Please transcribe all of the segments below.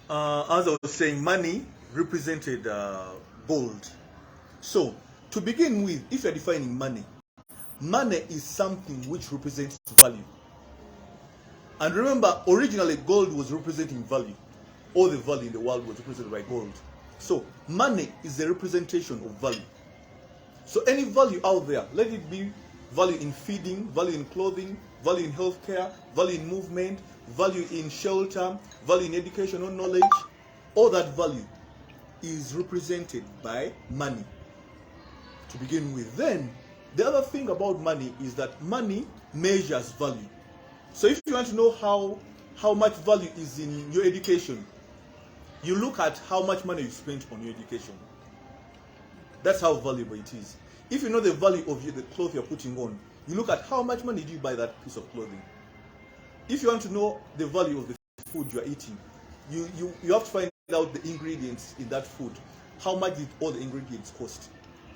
As I was saying, money represented gold. So, to begin with, if you're defining money, money is something which represents value. And remember, originally gold was representing value. All the value in the world was represented by gold. So, money is the representation of value. So, any value out there, let it be value in feeding, value in clothing, value in healthcare, value in movement, value in shelter, value in education or knowledge, all that value is represented by money to begin with. Then, the other thing about money is that money measures value. So if you want to know how much value is in your education, you look at how much money you spent on your education. That's how valuable it is. If you know the value of the clothes you're putting on, you look at how much money do you buy that piece of clothing. If you want to know the value of the food you're eating, you have to find out the ingredients in that food. How much did all the ingredients cost?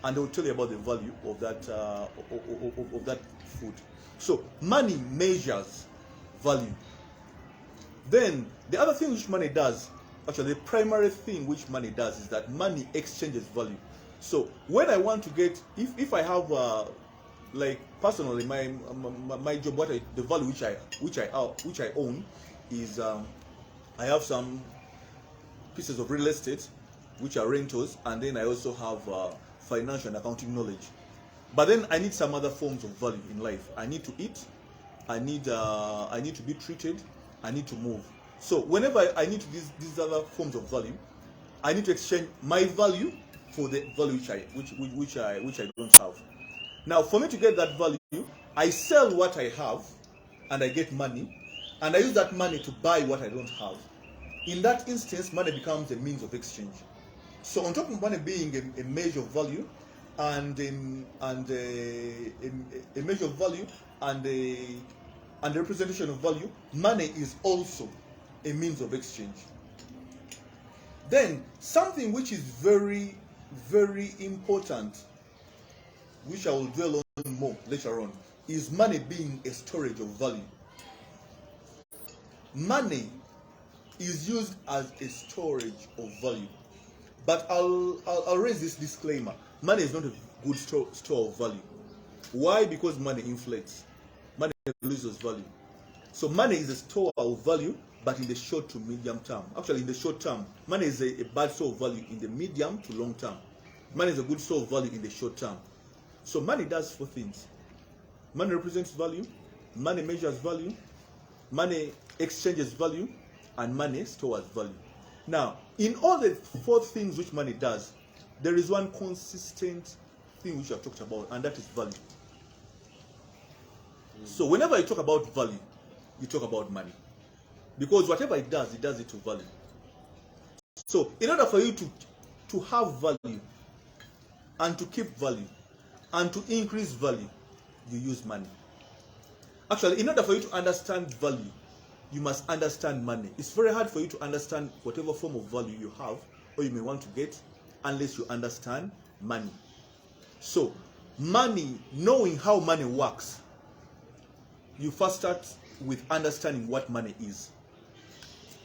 And they will tell you about the value of that of that food. So money measures value. Then the other thing which money does, actually the primary thing which money does, is that money exchanges value. So when I want to get, if I have like personally my job, the value which I own is I have some pieces of real estate which are rentals, and then I also have financial and accounting knowledge. But then I need some other forms of value in life. I need to eat, I need to be treated, I need to move. So whenever I need these other forms of value, I need to exchange my value for the value which I don't have. Now, for me to get that value, I sell what I have and I get money, and I use that money to buy what I don't have. In that instance, money becomes a means of exchange. So on top of money being a measure of value and a measure of value and a representation of value, money is also a means of exchange. Then something which is very, very important, which I will dwell on more later on, is money being a storage of value. Money is used as a storage of value. But I'll raise this disclaimer. Money is not a good store of value. Why? Because money inflates. Money loses value. So money is a store of value, but in the short to medium term. Actually, in the short term, money is a bad store of value in the medium to long term. Money is a good store of value in the short term. So money does four things. Money represents value, money measures value, money exchanges value, and money stores value. Now, in all the four things which money does, there is one consistent thing which I've talked about, and that is value. So whenever you talk about value, you talk about money. Because whatever it does it to value. So in order for you to have value and to keep value and to increase value, you use money. Actually, in order for you to understand value, you must understand money. It's very hard for you to understand whatever form of value you have or you may want to get unless you understand money. So, money, knowing how money works, you first start with understanding what money is.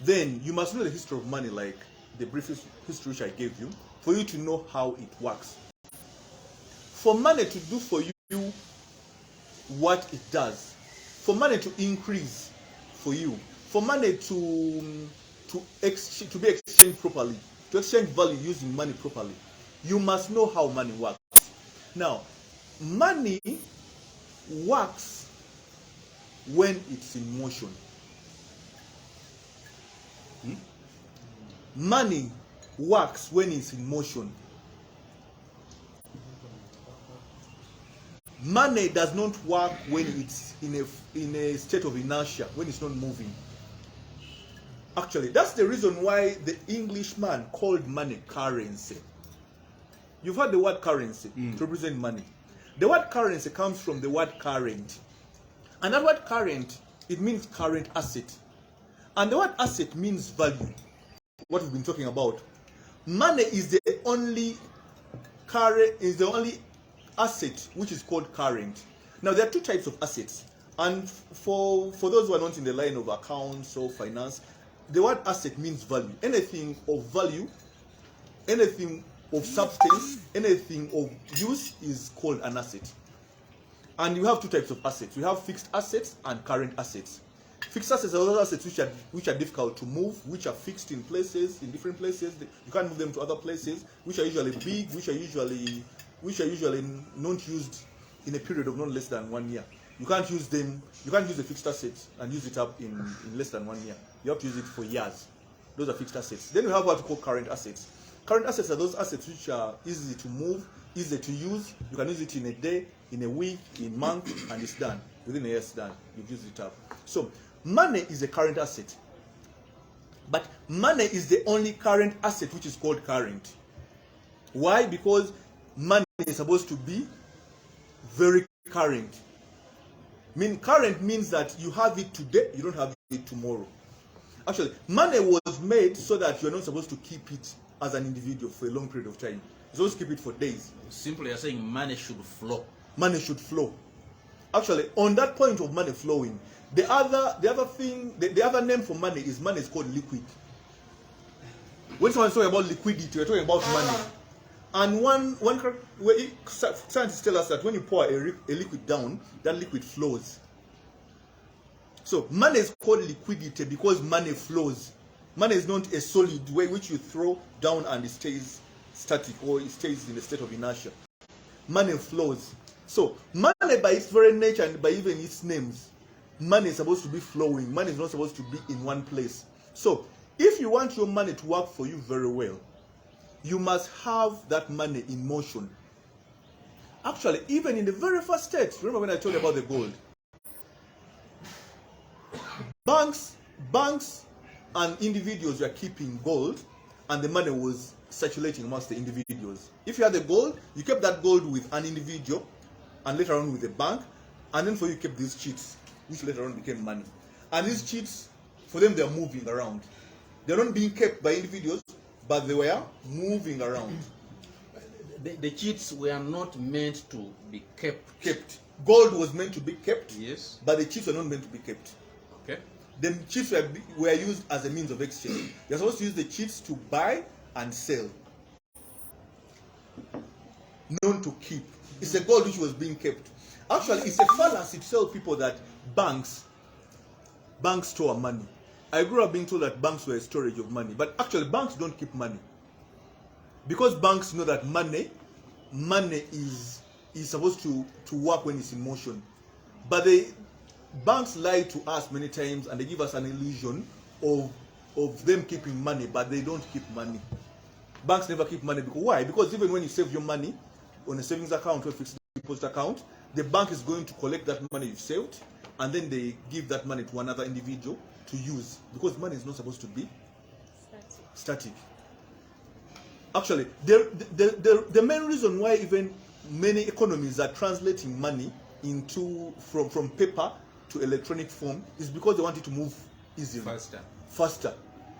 Then, you must know the history of money, like the brief history which I gave you, for you to know how it works. For money to do for you what it does, for money to increase for you, for money to be exchanged properly, to exchange value using money properly, you must know how money works. Now, money works when it's in motion. Money works when it's in motion. Money does not work when it's in a state of inertia, when it's not moving. Actually, that's the reason why the Englishman called money currency. You've heard the word currency to represent money. The word currency comes from the word current. And that word current, it means current asset. And the word asset means value. What we've been talking about. Money is the only asset which is called current. Now there are two types of assets, and for those who are not in the line of accounts or finance, the word asset means value. Anything of value, anything of substance, anything of use is called an asset. And you have two types of assets. We have fixed assets and current assets. Fixed assets are those assets which are difficult to move, which are fixed in places, in different places. You can't move them to other places, which are usually big, which are usually not used in a period of not less than 1 year. You can't use them. You can't use a fixed asset and use it up in less than 1 year. You have to use it for years. Those are fixed assets. Then we have what we call current assets. Current assets are those assets which are easy to move, easy to use. You can use it in a day, in a week, in a month, and it's done. Within a year, it's done. You've used it up. So money is a current asset. But money is the only current asset which is called current. Why? Because money is supposed to be very current. Current means that you have it today, you don't have it tomorrow. Actually, money was made so that you're not supposed to keep it as an individual for a long period of time. You're supposed to keep it for days. Simply, you're saying money should flow. Money should flow. Actually, on that point of money flowing, the other name for money is called liquid. When someone's talking about liquidity, we're talking about money. And scientists tell us that when you pour a liquid down, that liquid flows. So money is called liquidity because money flows. Money is not a solid way which you throw down and it stays static or it stays in a state of inertia. Money flows. So money by its very nature and by even its names, money is supposed to be flowing. Money is not supposed to be in one place. So if you want your money to work for you very well, you must have that money in motion. Actually, even in the very first stage, remember when I told you about the gold? Banks and individuals were keeping gold and the money was circulating amongst the individuals. If you had the gold, you kept that gold with an individual and later on with a bank, and then for you kept these cheats, which later on became money. And these cheats, for them, they're moving around. They're not being kept by individuals, but they were moving around. The cheats were not meant to be kept. Gold was meant to be kept, yes, but the cheats were not meant to be kept. Okay. The cheats were used as a means of exchange. You're supposed to use the cheats to buy and sell, not to keep. It's a gold which was being kept. Actually, it's a fallacy to tell people that banks store money. I grew up being told that banks were a storage of money, but actually banks don't keep money. Because banks know that money is supposed to work when it's in motion. But banks lie to us many times and they give us an illusion of them keeping money, but they don't keep money. Banks never keep money. Why? Because even when you save your money on a savings account or a fixed deposit account, the bank is going to collect that money you've saved and then they give that money to another individual to use, because money is not supposed to be static. Actually, the main reason why even many economies are translating money from paper to electronic form is because they want it to move easily, faster.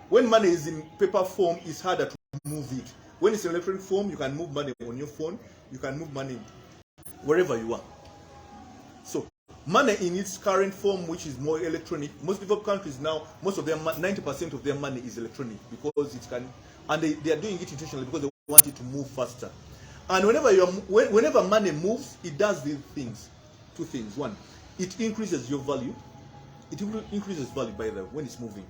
When money is in paper form, it's harder to move it. When it's in electronic form, you can move money on your phone, you can move money wherever you are. So money in its current form, which is more electronic, most developed countries now, most of their 90% of their money is electronic because it can, and they are doing it intentionally because they want it to move faster. And whenever money moves, it does these things. Two things. One, it increases your value. It increases value by the way when it's moving.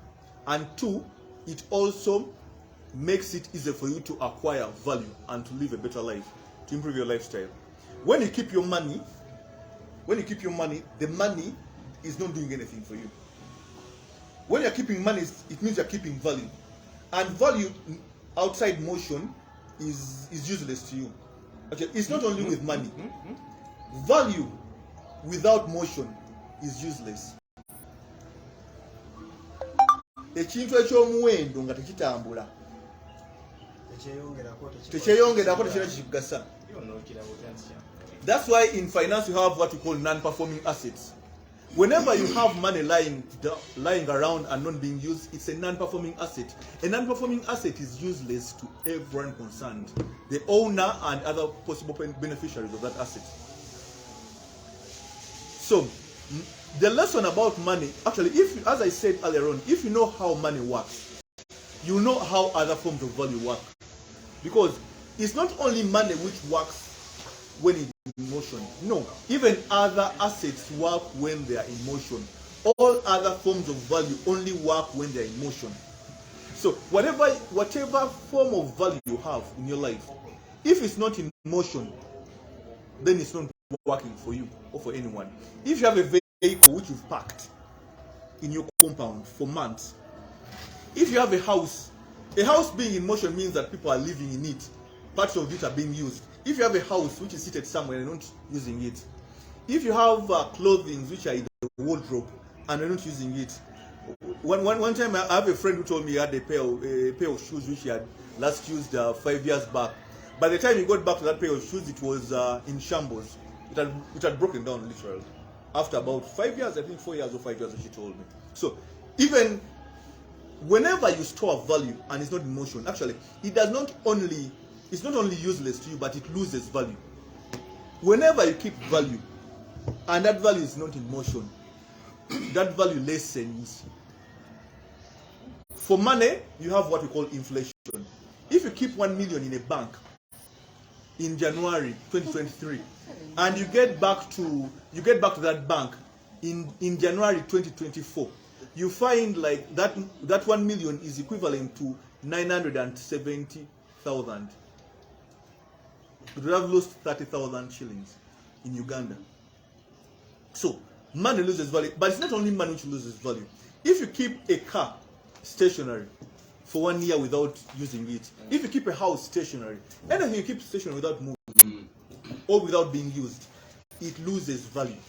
And two, it also makes it easier for you to acquire value and to live a better life, to improve your lifestyle. When you keep your money, the money is not doing anything for you. When you're keeping money, it means you're keeping value. And value outside motion is useless to you. Okay, it's not only with money. Value without motion is useless. Ekintu ekyomuwendo nga tekitambula tekyeyongerako tekira kikugasa. That's why in finance you have what we call non-performing assets. Whenever you have money lying around and not being used, it's a non-performing asset. A non-performing asset is useless to everyone concerned, the owner and other possible beneficiaries of that asset. So The lesson about money, actually, if, as I said earlier on, if you know how money works, you know how other forms of value work. Because it's not only money which works when it's in motion. No, even other assets work when they are in motion. All other forms of value only work when they are in motion. So whatever form of value you have in your life, if it's not in motion, then it's not working for you or for anyone. If you have a vehicle which you've parked in your compound for months, if you have a house being in motion means that people are living in it. Parts of it are being used. If you have a house which is seated somewhere and not using it, if you have clothing which are in the wardrobe and you're not using it, one time I have a friend who told me he had a pair of shoes which he had last used 5 years back. By the time he got back to that pair of shoes, it was in shambles. It had broken down literally. After about 5 years, I think 4 years or 5 years, she told me. So even whenever you store value and it's not in motion, actually, it's not only useless to you, but it loses value. Whenever you keep value and that value is not in motion, that value lessens. For money, you have what we call inflation. If you keep 1 million in a bank in January 2023 and you get back to that bank in January 2024, you find like that 1 million is equivalent to 970,000. You would have lost 30,000 shillings in Uganda. So money loses value, but it's not only money which loses value. If you keep a car stationary for 1 year without using it, if you keep a house stationary, anything you keep stationary without moving or without being used, it loses value.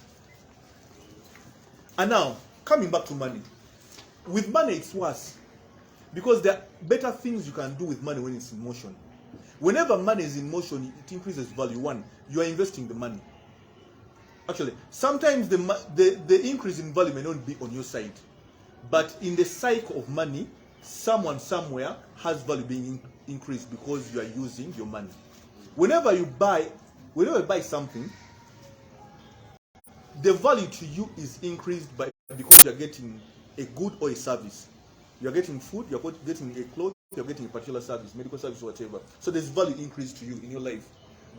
And now, coming back to money. With money, it's worse. Because there are better things you can do with money when it's in motion. Whenever money is in motion, it increases value. One, you are investing the money. Actually, sometimes the increase in value may not be on your side. But in the cycle of money, someone somewhere has value being increased because you are using your money. Whenever you buy something, the value to you is increased because you are getting a good or a service. You are getting food, you are getting a cloth, you are getting a particular service, medical service, whatever. So there's value increase to you in your life.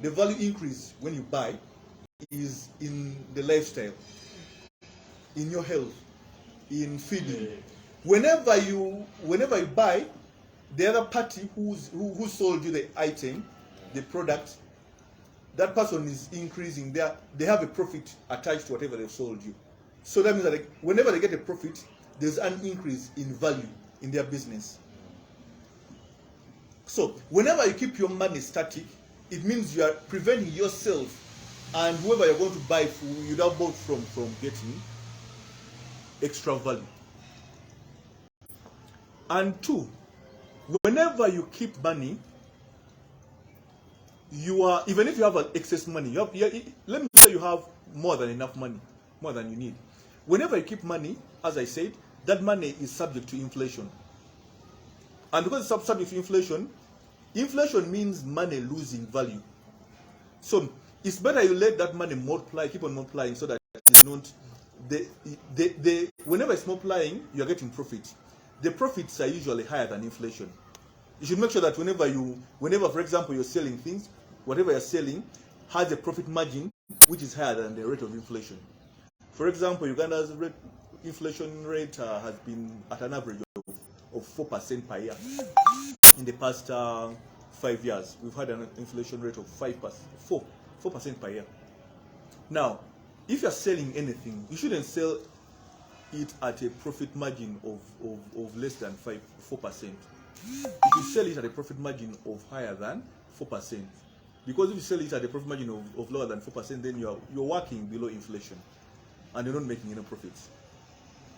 The value increase when you buy is in the lifestyle, in your health, in feeding. Whenever you buy, the other party who sold you the item, the product, that person is increasing. They have a profit attached to whatever they've sold you. So that means that whenever they get a profit, there's an increase in value in their business. So whenever you keep your money static, it means you are preventing yourself and whoever you're going to buy you'd have bought from getting extra value. And two, whenever you keep money, even if you have an excess money, let me say you have more than enough money, more than you need. Whenever you keep money, as I said, that money is subject to inflation. And because it's subject to inflation, inflation means money losing value. So it's better you let that money multiply, keep on multiplying, so that it's not whenever it's multiplying, you're getting profit. The profits are usually higher than inflation. You should make sure that whenever, for example, you're selling things, whatever you're selling has a profit margin which is higher than the rate of inflation. For example, Uganda's inflation rate has been at an average of 4% per year. In the past 5 years, we've had an inflation rate of 4% per year. Now, if you're selling anything, you shouldn't sell it at a profit margin of less than 4%. You should sell it at a profit margin of higher than 4%. Because if you sell it at a profit margin of lower than 4%, then you're working below inflation and you're not making any profits.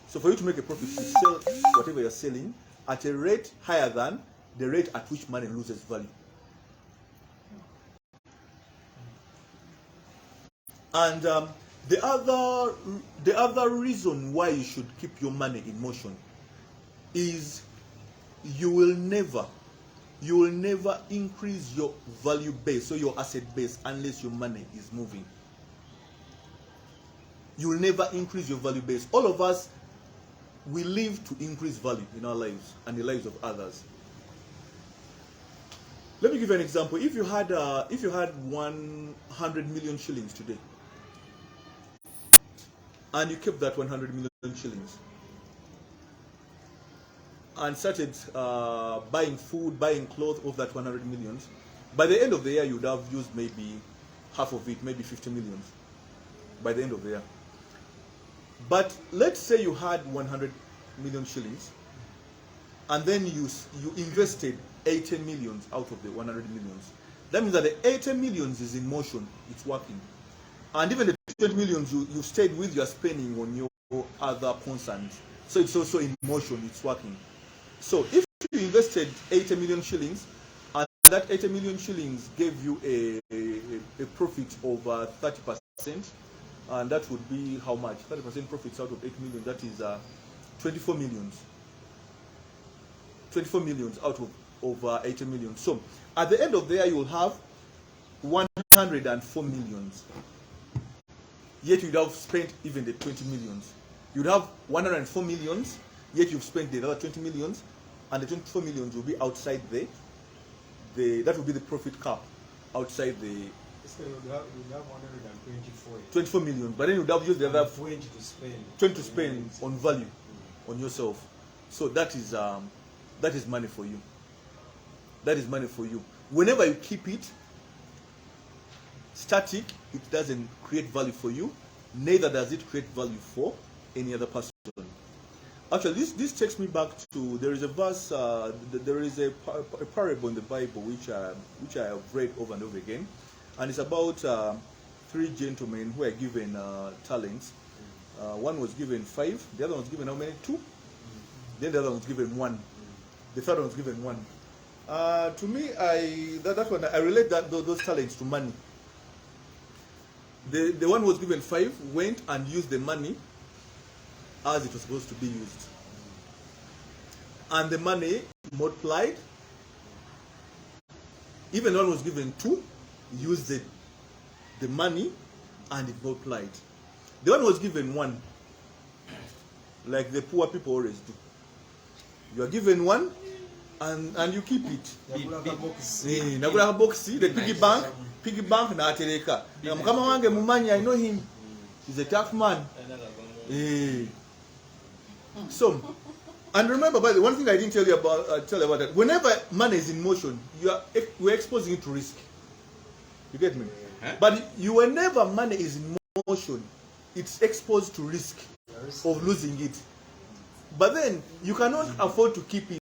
So for you to make a profit, you sell whatever you're selling at a rate higher than the rate at which money loses value. And the other reason why you should keep your money in motion is you will never increase your value base or your asset base unless your money is moving. you will never increase your value base. All of us, we live to increase value in our lives and the lives of others. Let me give you an example. If you had 100 million shillings today, and you kept that 100 million shillings, and started buying food, buying clothes of that 100 millions, by the end of the year, you would have used maybe half of it, maybe 50 millions, by the end of the year. But let's say you had 100 million shillings, and then you invested 80 millions out of the 100 millions. That means that the 80 millions is in motion, it's working. And even the 20 millions you stayed with, you are spending on your other concerns. So it's also in motion, it's working. So if you invested 80 million shillings, and that 80 million shillings gave you a profit of 30%, and that would be how much? 30% profits out of 8 million, that is 24 millions. 24 millions out of over 80 million. So at the end of the year, you will have 104 millions. Yet you'd have spent even the 20 millions. You'd have 104 millions, yet you've spent the other 20 millions, and the 24 millions will be outside that will be the profit cap outside the. So you have 124. 24 millions, but then you'd have used the other 20 to spend. 20 to spend on value, on yourself. So that is money for you. That is money for you. Whenever you keep it static, it doesn't create value for you. Neither does it create value for any other person. Actually, this takes me back to, there is a verse, there is a parable in the Bible which I have read over and over again, and it's about 3 gentlemen who are given talents. One was given 5, the other one was given how many? 2. Then the other one was given 1. The third one was given 1. To me, that one, I relate those talents to money. The one who was given 5 went and used the money as it was supposed to be used, and the money multiplied. Even one who was given 2 used the money and it multiplied. The one who was given 1, like the poor people always do, you are given 1 and you keep it. Nagula box, the piggy bank na atereka. Kama wange mumanyi, I know him. He's a tough man. So, and remember, by the one thing I didn't tell you about that, whenever money is in motion, we're exposing it to risk. You get me? But whenever money is in motion, it's exposed to risk of losing it. But then you cannot afford to keep it.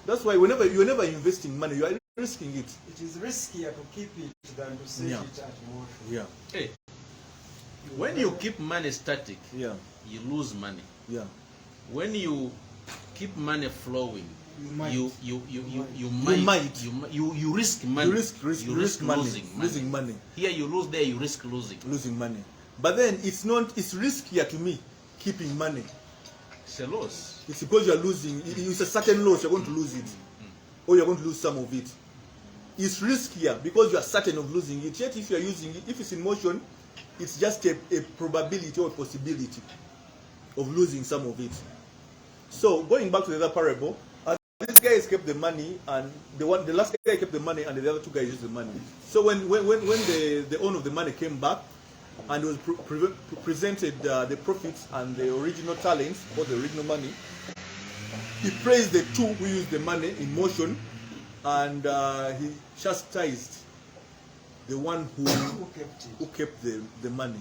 That's why whenever you're investing money, you are risking it. It is riskier to keep it than to set it at motion. Yeah. Hey, when you keep money static, Yeah. you lose money. Yeah. When you keep money flowing, you risk money. You risk money. Losing money. Here you lose, there you risk losing. Losing money. But then it's riskier to me keeping money. It's a loss. It's because you're losing. It's a certain loss. You're going to lose it, or you're going to lose some of it. It's riskier because you are certain of losing it. Yet if you're using it, if it's in motion, it's just a probability or a possibility of losing some of it. So going back to the other parable, this guy kept the money, and the last guy kept the money, and the other 2 guys used the money. So when the owner of the money came back and was presented the profits and the original talents or the original money, he praised the 2 who used the money in motion, and he chastised the one who kept the money.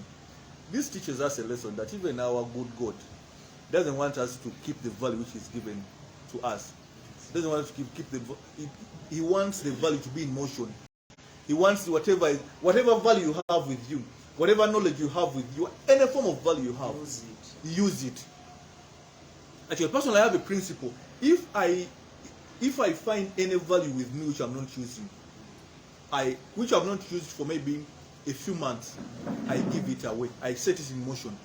This teaches us a lesson that even our good God doesn't want us to keep the value which is given to us. He doesn't want us to keep the. He wants the value to be in motion. He wants whatever value you have with you, whatever knowledge you have with you, any form of value you have, use it. Actually, personally, I have a principle. If I find any value with me which I'm not using, which I've not used for maybe a few months, I give it away. I set it in motion.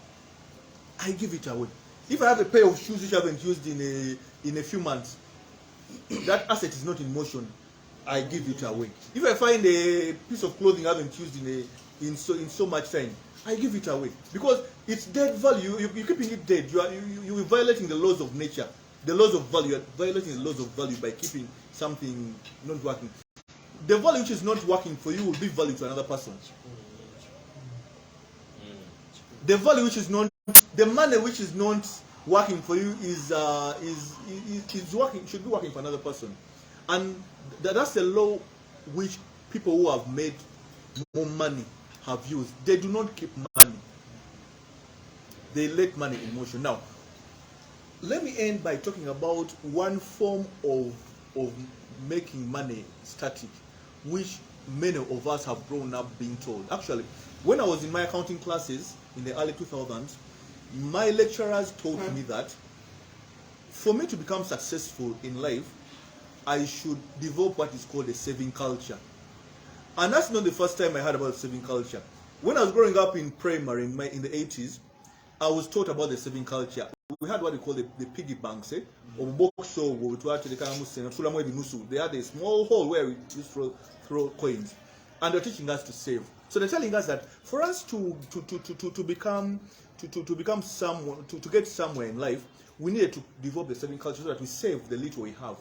I give it away. If I have a pair of shoes which I haven't used in a few months, that asset is not in motion, I give it away. If I find a piece of clothing I haven't used in so much time, I give it away. Because It's dead value. You're keeping it dead. You're violating the laws of nature, the laws of value. You're violating the laws of value by keeping something not working. The value which is not working for you will be value to another person. The value which is not, the money which is not working for you is working, should be working for another person, and that's the law which people who have made more money have used. They do not keep money. They let money in motion. Now, let me end by talking about one form of making money static, which many of us have grown up being told. Actually, when I was in my accounting classes in the early 2000s, my lecturers taught me that for me to become successful in life, I should develop what is called a saving culture. And that's not the first time I heard about saving culture. When I was growing up in primary in the 80s, I was taught about the saving culture. We had what we call the piggy banks. They had a small hole where we used to throw coins, and they're teaching us to save. So they're telling us that for us to become someone, to get somewhere in life, we needed to develop the saving culture so that we save the little we have,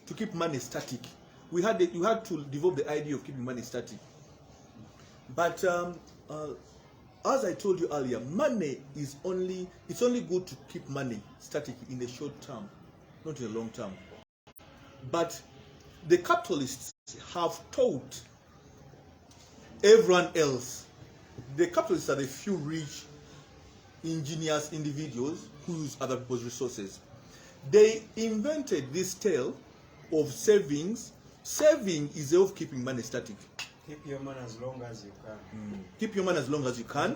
to keep money static. You had to develop the idea of keeping money static. But as I told you earlier, money is only good to keep money static in the short term, not in the long term. But the capitalists have taught everyone else. The capitalists are the few rich, ingenious individuals who use other people's resources. They invented this tale of savings. Saving is a way of keeping money static. Keep your money as long as you can. Keep your money as long as you can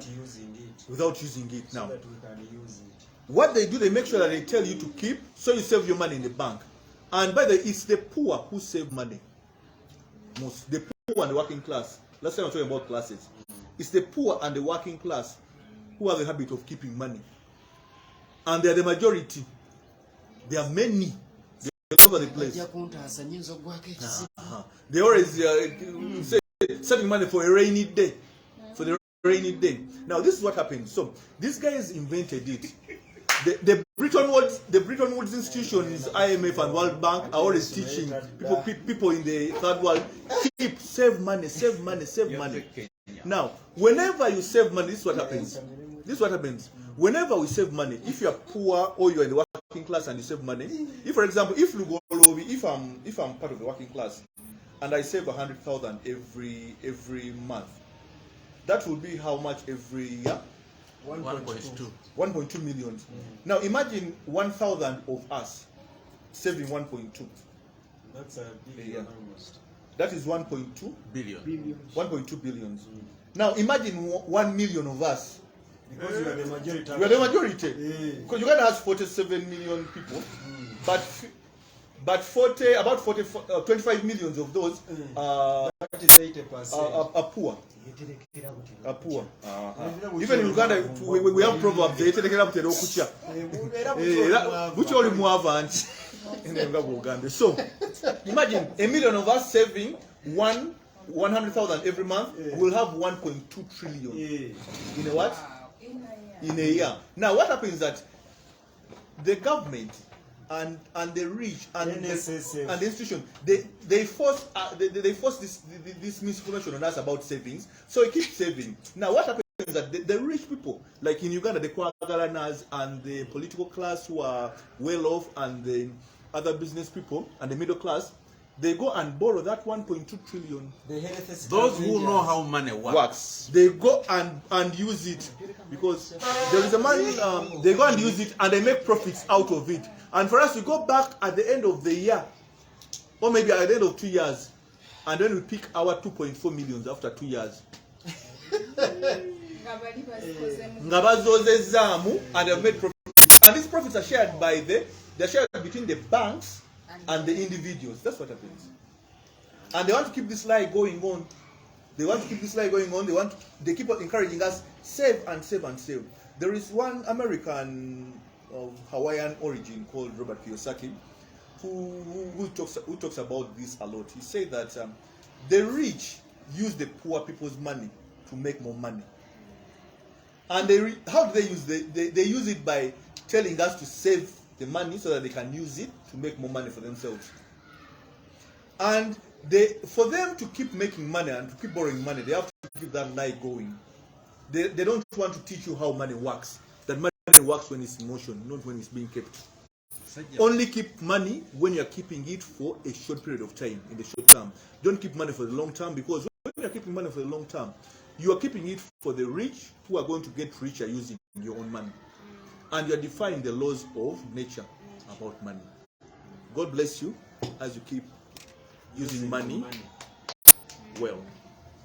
without using it. So now, that we can use it. what they do, they make sure that they tell you to keep, so you save your money in the bank. And by the way, it's the poor who save money most. The poor and the working class. Last time I was talking about classes. It's the poor and the working class who have the habit of keeping money. And they are the majority. There are many. They're all over the place. They always say saving money for a rainy day. For the rainy day. Now this is what happened. So these guys invented it. The Bretton Woods institutions, IMF and World Bank, are always teaching people in the third world, save money. Now, whenever you save money, this is what happens. Whenever we save money, if you are poor or you are in the working class and you save money, if for example, if Lugoloobi, if I'm part of the working class and I save 100,000 every month, that will be how much every year? 1.2 million. Now imagine 1,000 of us saving 1.2. That's a billion almost. That is 1.2 billion. 1.2 billion. Now imagine 1 million of us. Because you are the majority. You are the majority. Because Uganda has 47 million people, but 25 millions of those are poor. Are poor. Even in Uganda, we have proverbs. So imagine a million of us saving 100,000 every month. We'll have 1.2 trillion in a what? In a year. Now what happens is that the government and the rich and the institution, they force this misinformation on us about savings, so we keep saving. Now what happens is that the rich people, like in Uganda, the Kwagalanas and the political class who are well off, and the other business people and the middle class, they go and borrow that 1.2 trillion. Those who know how money works, they go and use it, because there is a money. They go and use it and they make profits out of it. And for us to go back at the end of the year, or maybe at the end of 2 years, and then we pick our 2.4 million after 2 years. And they've made profits. And these profits are shared they're shared between the banks and the individuals. That's what happens. And they want to keep this lie going on. They keep on encouraging us, save and save and save. There is one American of Hawaiian origin called Robert Kiyosaki who talks about this a lot. He said that the rich use the poor people's money to make more money. And how do they use it? They use it by telling us to save the money so that they can use it to make more money for themselves. And for them to keep making money and to keep borrowing money, they have to keep that lie going. They don't want to teach you how money works. That money works when it's in motion, not when it's being kept. Only keep money when you're keeping it for a short period of time, in the short term. Don't keep money for the long term, because when you're keeping money for the long term, you are keeping it for the rich who are going to get richer using your own money. And you're defying the laws of nature about money. God bless you as you keep using money well.